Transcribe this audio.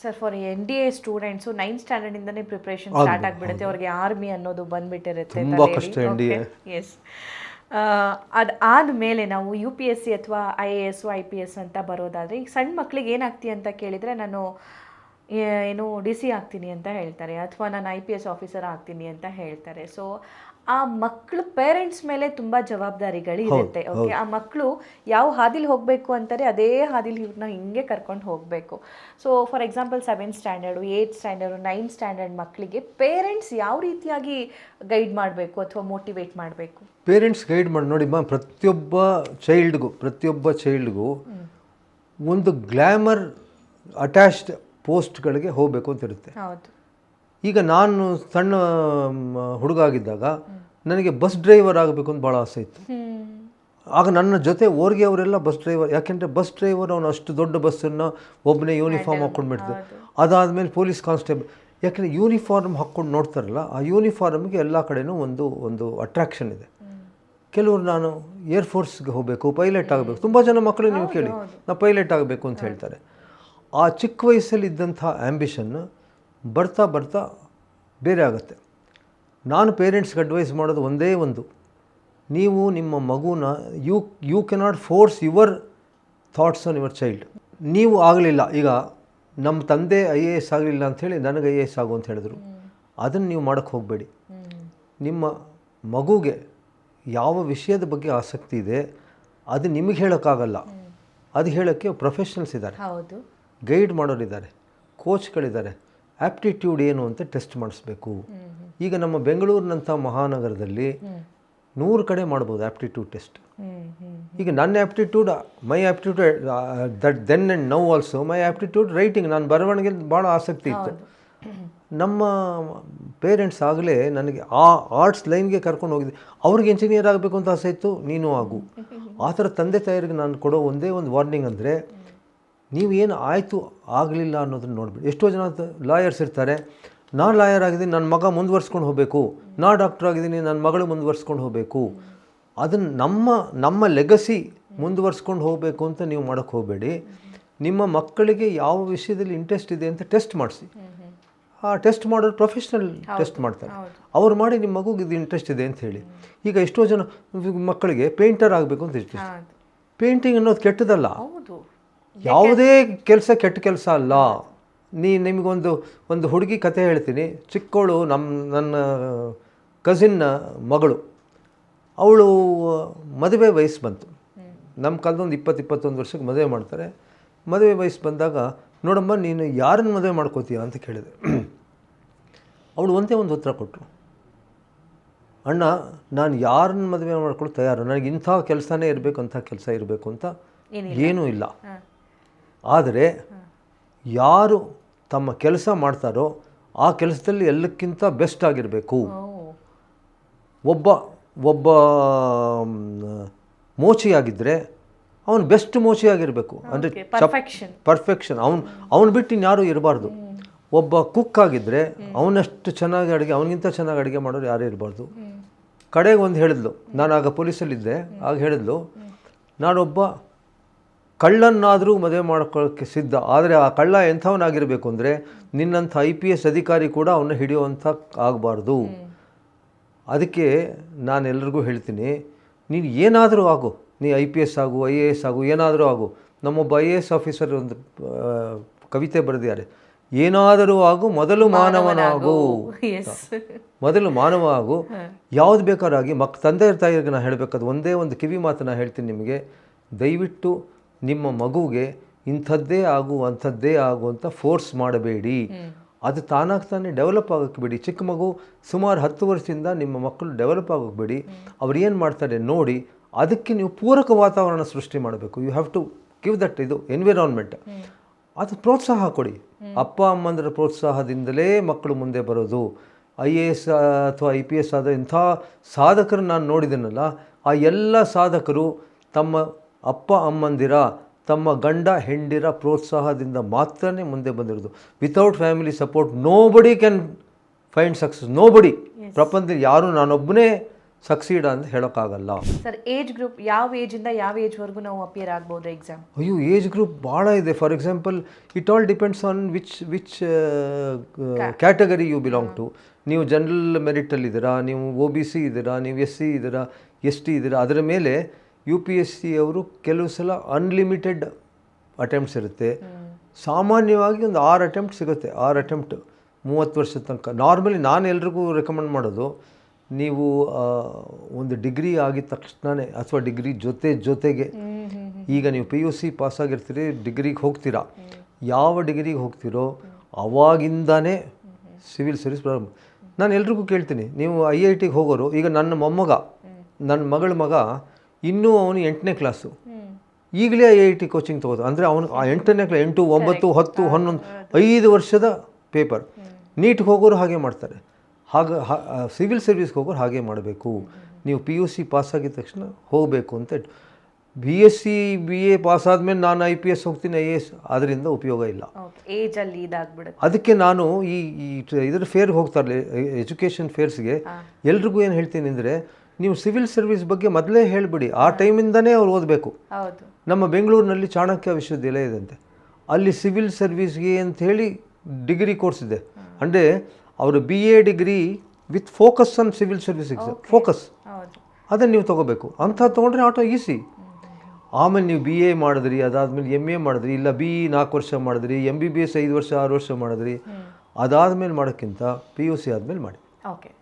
Sir for NDA students 9th ಸ್ಟ್ಯಾಂಡರ್ಡಿಂದನೇ preparation start ಆಗಿಬಿಡುತ್ತೆ, ಅವ್ರಿಗೆ ಆರ್ಮಿ ಅನ್ನೋದು ಬಂದ್ಬಿಟ್ಟಿರುತ್ತೆ. ತುಂಬ ಕಷ್ಟ NDA. ಎಸ್, ಅದಾದಮೇಲೆ ನಾವು UPSC ಅಥವಾ IAS IPS ಅಂತ ಬರೋದಾದರೆ, ಈಗ ಸಣ್ಣ ಮಕ್ಳಿಗೆ ಏನಾಗ್ತಿ ಅಂತ ಕೇಳಿದರೆ ನಾನು ಏನು DC ಆಗ್ತೀನಿ ಅಂತ ಹೇಳ್ತಾರೆ, ಅಥವಾ ನಾನು IPS ಆಫೀಸರ್ ಆಗ್ತೀನಿ ಅಂತ ಹೇಳ್ತಾರೆ. ಸೊ ಆ ಮಕ್ಕಳು ಪೇರೆಂಟ್ಸ್ ಮೇಲೆ ತುಂಬ ಜವಾಬ್ದಾರಿಗಳಿರುತ್ತೆ. ಓಕೆ, ಆ ಮಕ್ಕಳು ಯಾವ ಹಾದಿಲಿ ಹೋಗಬೇಕು ಅಂತಾರೆ ಅದೇ ಹಾದಿಲಿ ಇವ್ರನ್ನ ಹಿಂಗೆ ಕರ್ಕೊಂಡು ಹೋಗಬೇಕು. So for example 7th standard 8th standard 9th standard ಮಕ್ಕಳಿಗೆ ಪೇರೆಂಟ್ಸ್ ಯಾವ ರೀತಿಯಾಗಿ ಗೈಡ್ ಮಾಡಬೇಕು ಅಥವಾ ಮೋಟಿವೇಟ್ ಮಾಡಬೇಕು? ಪೇರೆಂಟ್ಸ್ ಗೈಡ್ ಮಾಡಿ ನೋಡಿ ಪ್ರತಿಯೊಬ್ಬ ಚೈಲ್ಡ್ಗೂ ಒಂದು ಗ್ಲ್ಯಾಮರ್ ಅಟ್ಯಾಚ್ಡ್ ಪೋಸ್ಟ್ಗಳಿಗೆ ಹೋಗಬೇಕು ಅಂತ ಇರುತ್ತೆ. ಹೌದು. ಈಗ ನಾನು ಸಣ್ಣ ಹುಡುಗ ಆಗಿದ್ದಾಗ ನನಗೆ ಬಸ್ ಡ್ರೈವರ್ ಆಗಬೇಕು ಅಂತ ಭಾಳ ಆಸೆ ಇತ್ತು. ಆಗ ನನ್ನ ಜೊತೆ ಓರ್ಗೆ ಅವರೆಲ್ಲ ಬಸ್ ಡ್ರೈವರ್, ಯಾಕೆಂದರೆ ಬಸ್ ಡ್ರೈವರ್ ಅವನು ಅಷ್ಟು ದೊಡ್ಡ ಬಸ್ಸನ್ನು ಒಬ್ಬನೇ ಯೂನಿಫಾರ್ಮ್ ಹಾಕ್ಕೊಂಡು ಬಿಡ್ತಾರೆ. ಅದಾದಮೇಲೆ ಪೊಲೀಸ್ ಕಾನ್ಸ್ಟೇಬಲ್, ಯಾಕೆಂದರೆ ಯೂನಿಫಾರ್ಮ್ ಹಾಕ್ಕೊಂಡು ನೋಡ್ತಾರಲ್ಲ, ಆ ಯೂನಿಫಾರ್ಮ್ಗೆ ಎಲ್ಲ ಕಡೆನೂ ಒಂದು ಅಟ್ರಾಕ್ಷನ್ ಇದೆ. ಕೆಲವರು ನಾನು ಏರ್ಫೋರ್ಸ್ಗೆ ಹೋಗಬೇಕು, ಪೈಲಟ್ ಆಗಬೇಕು, ತುಂಬ ಜನ ಮಕ್ಕಳು ನೀವು ಕೇಳಿ ನಾವು ಪೈಲಟ್ ಆಗಬೇಕು ಅಂತ ಹೇಳ್ತಾರೆ. ಆ ಚಿಕ್ಕ ವಯಸ್ಸಲ್ಲಿ ಇದ್ದಂಥ ಆ್ಯಂಬಿಷನ್ನು ಬರ್ತಾ ಬರ್ತಾ ಬೇರೆ ಆಗುತ್ತೆ. ನಾನು ಪೇರೆಂಟ್ಸ್ಗೆ ಅಡ್ವೈಸ್ ಮಾಡೋದು ಒಂದೇ ಒಂದು, ನೀವು ನಿಮ್ಮ ಮಗುನ you cannot force your thoughts on your child. ನೀವು ಆಗಲಿಲ್ಲ, ಈಗ ನಮ್ಮ ತಂದೆ IAS ಆಗಲಿಲ್ಲ ಅಂಥೇಳಿ ನನಗೆ IAS ಆಗು ಅಂತ ಹೇಳಿದ್ರು, ಅದನ್ನು ನೀವು ಮಾಡೋಕ್ಕೆ ಹೋಗಬೇಡಿ. ನಿಮ್ಮ ಮಗುಗೆ ಯಾವ ವಿಷಯದ ಬಗ್ಗೆ ಆಸಕ್ತಿ ಇದೆ ಅದು ನಿಮಗೆ ಹೇಳೋಕ್ಕಾಗಲ್ಲ, ಅದು ಹೇಳೋಕ್ಕೆ ಪ್ರೊಫೆಷ್ನಲ್ಸ್ ಇದ್ದಾರೆ, ಗೈಡ್ ಮಾಡೋರಿದ್ದಾರೆ, ಕೋಚ್ಗಳಿದ್ದಾರೆ. ಆ್ಯಪ್ಟಿಟ್ಯೂಡ್ ಏನು ಅಂತ ಟೆಸ್ಟ್ ಮಾಡಿಸ್ಬೇಕು. ಈಗ ನಮ್ಮ ಬೆಂಗಳೂರಿನಂಥ ಮಹಾನಗರದಲ್ಲಿ 100 ಕಡೆ ಮಾಡ್ಬೋದು ಆ್ಯಪ್ಟಿಟ್ಯೂಡ್ ಟೆಸ್ಟ್. ಈಗ ನನ್ನ aptitude, my aptitude that then and now also my aptitude writing. ನಾನು ಬರವಣಿಗೆ ಭಾಳ ಆಸಕ್ತಿ ಇತ್ತು. ನಮ್ಮ ಪೇರೆಂಟ್ಸ್ ಆಗಲೇ ನನಗೆ ಆ ಆರ್ಟ್ಸ್ ಲೈನ್ಗೆ ಕರ್ಕೊಂಡು ಹೋಗಿದ್ದೆ. ಅವ್ರಿಗೆ ಇಂಜಿನಿಯರ್ ಆಗಬೇಕು ಅಂತ ಆಸೆ ಇತ್ತು, ನೀನು ಆಗು. ಆ ಥರ ತಂದೆ ತಾಯಿರಿಗೆ ನಾನು ಕೊಡೋ ಒಂದೇ ಒಂದು ವಾರ್ನಿಂಗ್ ಅಂದರೆ, ನೀವೇನು ಆಯಿತು ಆಗಲಿಲ್ಲ ಅನ್ನೋದನ್ನು ನೋಡ್ಬಿಡಿ. ಎಷ್ಟೋ ಜನ ಲಾಯರ್ಸ್ ಇರ್ತಾರೆ, ನಾನು ಲಾಯರ್ ಆಗಿದ್ದೀನಿ ನನ್ನ ಮಗ ಮುಂದುವರ್ಸ್ಕೊಂಡು ಹೋಗಬೇಕು, ನಾ ಡಾಕ್ಟರ್ ಆಗಿದ್ದೀನಿ ನನ್ನ ಮಗಳು ಮುಂದುವರ್ಸ್ಕೊಂಡು ಹೋಗಬೇಕು. ಅದನ್ನು ನಮ್ಮ ಲೆಗಸಿ ಮುಂದುವರ್ಸ್ಕೊಂಡು ಹೋಗಬೇಕು ಅಂತ ನೀವು ಮಾಡೋಕ್ಕೆ ಹೋಗಬೇಡಿ. ನಿಮ್ಮ ಮಕ್ಕಳಿಗೆ ಯಾವ ವಿಷಯದಲ್ಲಿ ಇಂಟ್ರೆಸ್ಟ್ ಇದೆ ಅಂತ ಟೆಸ್ಟ್ ಮಾಡಿಸಿ. ಆ ಟೆಸ್ಟ್ ಮಾಡೋರು ಪ್ರೊಫೆಷ್ನಲ್ ಟೆಸ್ಟ್ ಮಾಡ್ತಾರೆ, ಅವ್ರು ಮಾಡಿ ನಿಮ್ಮ ಮಗುಗೆ ಇದು ಇಂಟ್ರೆಸ್ಟ್ ಇದೆ ಅಂತ ಹೇಳಿ. ಈಗ ಎಷ್ಟೋ ಜನ ಮಕ್ಕಳಿಗೆ ಪೇಂಟರ್ ಆಗಬೇಕು ಅಂತ ಇಷ್ಟ. ಪೇಂಟಿಂಗ್ ಅನ್ನೋದು ಕೆಟ್ಟದಲ್ಲ, ಯಾವುದೇ ಕೆಲಸ ಕೆಟ್ಟ ಕೆಲಸ ಅಲ್ಲ. ನಿಮಗೊಂದು ಹುಡುಗಿ ಕತೆ ಹೇಳ್ತೀನಿ. ಚಿಕ್ಕವಳು ನನ್ನ ಕಸಿನ್ನ ಮಗಳು, ಅವಳು ಮದುವೆ ವಯಸ್ಸು ಬಂತು. ನಮ್ಮ ಕಾಲದೊಂದು 20-21 ವರ್ಷಕ್ಕೆ ಮದುವೆ ಮಾಡ್ತಾರೆ. ಮದುವೆ ವಯಸ್ಸು ಬಂದಾಗ, ನೋಡಮ್ಮ ನೀನು ಯಾರನ್ನು ಮದುವೆ ಮಾಡ್ಕೋತೀಯ ಅಂತ ಕೇಳಿದೆ. ಅವಳು ಒಂದೇ ಒಂದು ಉತ್ತರ ಕೊಟ್ಟರು, ಅಣ್ಣ ನಾನು ಯಾರನ್ನು ಮದುವೆ ಮಾಡ್ಕೊಳ್ಳೋ ತಯಾರು, ನನಗೆ ಇಂಥ ಕೆಲಸನೇ ಇರಬೇಕು, ಅಂಥ ಕೆಲಸ ಇರಬೇಕು ಅಂತ ಏನೂ ಇಲ್ಲ. ಆದರೆ ಯಾರು ತಮ್ಮ ಕೆಲಸ ಮಾಡ್ತಾರೋ ಆ ಕೆಲಸದಲ್ಲಿ ಎಲ್ಲಕ್ಕಿಂತ ಬೆಸ್ಟ್ ಆಗಿರಬೇಕು. ಒಬ್ಬ ಮೋಚಿಯಾಗಿದ್ದರೆ ಅವನು ಬೆಸ್ಟ್ ಮೋಚಿಯಾಗಿರಬೇಕು, ಅಂದರೆ ಪರ್ಫೆಕ್ಷನ್. ಅವನು ಬಿಟ್ಟು ಇನ್ಯಾರೂ ಇರಬಾರ್ದು. ಒಬ್ಬ ಕುಕ್ ಆಗಿದ್ದರೆ ಅವನಷ್ಟು ಚೆನ್ನಾಗಿ ಅಡುಗೆ, ಅವನಿಗಿಂತ ಚೆನ್ನಾಗಿ ಅಡುಗೆ ಮಾಡೋರು ಯಾರೂ ಇರಬಾರ್ದು. ಕಡೆಗೆ ಒಂದು ಹೇಳಿದ್ಲು, ನಾನು ಆಗ ಪೊಲೀಸಲ್ಲಿದ್ದೆ, ಆಗ ಹೇಳಿದ್ಲು, ನಾನೊಬ್ಬ ಕಳ್ಳನ್ನಾದರೂ ಮದುವೆ ಮಾಡ್ಕೊಳ್ಳೋಕ್ಕೆ ಸಿದ್ಧ, ಆದರೆ ಆ ಕಳ್ಳ ಎಂಥವನಾಗಿರಬೇಕು ಅಂದರೆ ನಿನ್ನಂಥ IPS ಅಧಿಕಾರಿ ಕೂಡ ಅವನ್ನ ಹಿಡಿಯುವಂಥ ಆಗಬಾರ್ದು. ಅದಕ್ಕೆ ನಾನು ಎಲ್ರಿಗೂ ಹೇಳ್ತೀನಿ, ನೀನು ಏನಾದರೂ ಆಗು, ನೀ IPS ಆಗು, IAS ಆಗು, ಏನಾದರೂ ಆಗು. ನಮ್ಮೊಬ್ಬ IAS ಆಫೀಸರ್ ಒಂದು ಕವಿತೆ ಬರೆದಿದ್ದಾರೆ, ಏನಾದರೂ ಆಗು ಮೊದಲು ಮಾನವನಾಗು, ಮೊದಲು ಮಾನವ ಆಗು. ಯಾವುದು ಬೇಕಾರಾಗಿ ತಂದೆ ತಾಯಿಗೆ ನಾನು ಹೇಳಬೇಕಾದ ಒಂದೇ ಒಂದು ಕಿವಿ ಮಾತನ್ನು ಹೇಳ್ತೀನಿ ನಿಮಗೆ, ದಯವಿಟ್ಟು ನಿಮ್ಮ ಮಗುಗೆ ಇಂಥದ್ದೇ ಆಗು ಅಂಥದ್ದೇ ಆಗು ಅಂತ ಫೋರ್ಸ್ ಮಾಡಬೇಡಿ. ಅದು ತಾನಾಗ್ತಾನೆ ಡೆವಲಪ್ ಆಗೋಕ್ಕೆ ಬಿಡಿ. ಚಿಕ್ಕ ಮಗು ಸುಮಾರು 10 ವರ್ಷದಿಂದ ನಿಮ್ಮ ಮಕ್ಕಳು ಡೆವಲಪ್ ಆಗೋಕ್ಕೆ ಬಿಡಿ. ಅವ್ರು ಏನು ಮಾಡ್ತಾರೆ ನೋಡಿ, ಅದಕ್ಕೆ ನೀವು ಪೂರಕ ವಾತಾವರಣ ಸೃಷ್ಟಿ ಮಾಡಬೇಕು. You have to give that environment. ಅದು ಪ್ರೋತ್ಸಾಹ ಕೊಡಿ. ಅಪ್ಪ ಅಮ್ಮಂದರ ಪ್ರೋತ್ಸಾಹದಿಂದಲೇ ಮಕ್ಕಳು ಮುಂದೆ ಬರೋದು. IAS ಅಥವಾ IPS ಆದ ಇಂಥ ಸಾಧಕರು ನಾನು ನೋಡಿದ್ದೇನಲ್ಲ, ಆ ಎಲ್ಲ ಸಾಧಕರು ತಮ್ಮ ಅಪ್ಪ ಅಮ್ಮಂದಿರ, ತಮ್ಮ ಗಂಡ ಹೆಂಡಿರ ಪ್ರೋತ್ಸಾಹದಿಂದ ಮಾತ್ರನೇ ಮುಂದೆ ಬಂದಿರೋದು. Without family support nobody can find success. Nobody. ಪ್ರಪಂಚದಲ್ಲಿ ಯಾರು ನಾನೊಬ್ಬನೇ ಸಕ್ಸೀಡ್ ಅಂತ ಹೇಳೋಕ್ಕಾಗಲ್ಲ. ಸರ್ ಏಜ್ ಗ್ರೂಪ್ ಯಾವ ಏಜಿಂದ ಯಾವ ಏಜ್ವರೆಗೂ ನಾವು ಅಪಿಯರ್ ಆಗ್ಬೋದು ಎಕ್ಸಾಮ್? ಅಯ್ಯೋ, ಏಜ್ ಗ್ರೂಪ್ ಭಾಳ ಇದೆ. For example, it all depends on which category you belong to. ನೀವು ಜನರಲ್ ಮೆರಿಟಲ್ಲಿದ್ದೀರಾ, ನೀವು OBC ಇದ್ದೀರಾ, ನೀವು SC ಇದ್ದೀರಾ, ST ಇದ್ದೀರಾ, ಅದರ ಮೇಲೆ UPSC ಅವರು ಕೆಲವು ಸಲ ಅನ್ಲಿಮಿಟೆಡ್ ಅಟೆಂಪ್ಟ್ಸ್ ಇರುತ್ತೆ. ಸಾಮಾನ್ಯವಾಗಿ ಒಂದು 6 ಅಟೆಂಪ್ಟ್ ಸಿಗುತ್ತೆ. 6 ಅಟೆಂಪ್ಟ್ 30 ವರ್ಷದ ತನಕ. ನಾರ್ಮಲಿ ನಾನು ಎಲ್ರಿಗೂ ರೆಕಮೆಂಡ್ ಮಾಡೋದು, ನೀವು ಒಂದು ಡಿಗ್ರಿ ಆಗಿದ ತಕ್ಷಣವೇ ಅಥವಾ ಡಿಗ್ರಿ ಜೊತೆಗೆ ಈಗ ನೀವು PUC ಪಾಸಾಗಿರ್ತೀರಿ, ಡಿಗ್ರಿಗೆ ಹೋಗ್ತೀರಾ, ಯಾವ ಡಿಗ್ರಿಗೆ ಹೋಗ್ತೀರೋ ಅವಾಗಿಂದಾನೇ ಸಿವಿಲ್ ಸರ್ವಿಸ್ ಪ್ರಾರಂಭ. ನಾನು ಎಲ್ರಿಗೂ ಕೇಳ್ತೀನಿ, ನೀವು IITಗೆ ಹೋಗೋರು, ಈಗ ನನ್ನ ನನ್ನ ಮಗಳ ಮಗ ಇನ್ನೂ ಅವನು 8ನೇ ಕ್ಲಾಸು, ಈಗಲೇ IIT ಕೋಚಿಂಗ್ ತೊಗೋದು. ಅಂದರೆ ಅವನು ಆ 8ನೇ ಕ್ಲಾಸ್ 8, 9, 10, 11 5 ವರ್ಷದ ಪೇಪರ್. ನೀಟ್ಗೆ ಹೋಗೋರು ಹಾಗೆ ಮಾಡ್ತಾರೆ. ಸಿವಿಲ್ ಸರ್ವಿಸ್ಗೆ ಹೋಗೋರು ಹಾಗೆ ಮಾಡಬೇಕು. ನೀವು PUC ಪಾಸಾಗಿದ ತಕ್ಷಣ ಹೋಗಬೇಕು ಅಂತ. BSc BA ಪಾಸ್ ಆದಮೇಲೆ ನಾನು IPS ಹೋಗ್ತೀನಿ, IAS, ಅದರಿಂದ ಉಪಯೋಗ ಇಲ್ಲ. ಏಜಲ್ಲಿ ಇದಾಗ್ಬಿಡುತ್ತೆ. ಅದಕ್ಕೆ ನಾನು ಈ ಇದರ ಫೇರ್ಗೆ ಹೋಗ್ತಾರಲ್ಲ, ಎಜುಕೇಷನ್ ಫೇರ್ಸ್ಗೆ, ಎಲ್ರಿಗೂ ಏನು ಹೇಳ್ತೀನಿ ಅಂದರೆ, ನೀವು ಸಿವಿಲ್ ಸರ್ವಿಸ್ ಬಗ್ಗೆ ಮೊದಲೇ ಹೇಳಿಬಿಡಿ. ಆ ಟೈಮಿಂದನೇ ಅವ್ರು ಓದಬೇಕು. ನಮ್ಮ ಬೆಂಗಳೂರಿನಲ್ಲಿ ಚಾಣಕ್ಯ ವಿಶ್ವವಿದ್ಯಾಲಯ ಇದಂತೆ, ಅಲ್ಲಿ ಸಿವಿಲ್ ಸರ್ವಿಸ್ಗೆ ಅಂಥೇಳಿ ಡಿಗ್ರಿ ಕೋರ್ಸ್ ಇದೆ. ಅಂದರೆ ಅವರು BA degree with focus on civil service exam, focus, ಅದನ್ನು ನೀವು ತೊಗೋಬೇಕು. ಅಂಥ ತೊಗೊಂಡ್ರೆ ಆಟೋ ಈಸಿ. ಆಮೇಲೆ ನೀವು BA ಮಾಡಿದ್ರಿ, ಅದಾದಮೇಲೆ MA ಮಾಡಿದ್ರಿ, ಇಲ್ಲ BE 4 ವರ್ಷ ಮಾಡಿದ್ರಿ, MBBS 5 ವರ್ಷ 6 ವರ್ಷ ಮಾಡಿದ್ರಿ, ಅದಾದಮೇಲೆ ಮಾಡೋಕ್ಕಿಂತ PUC ಆದಮೇಲೆ ಮಾಡಿ. ಓಕೆ.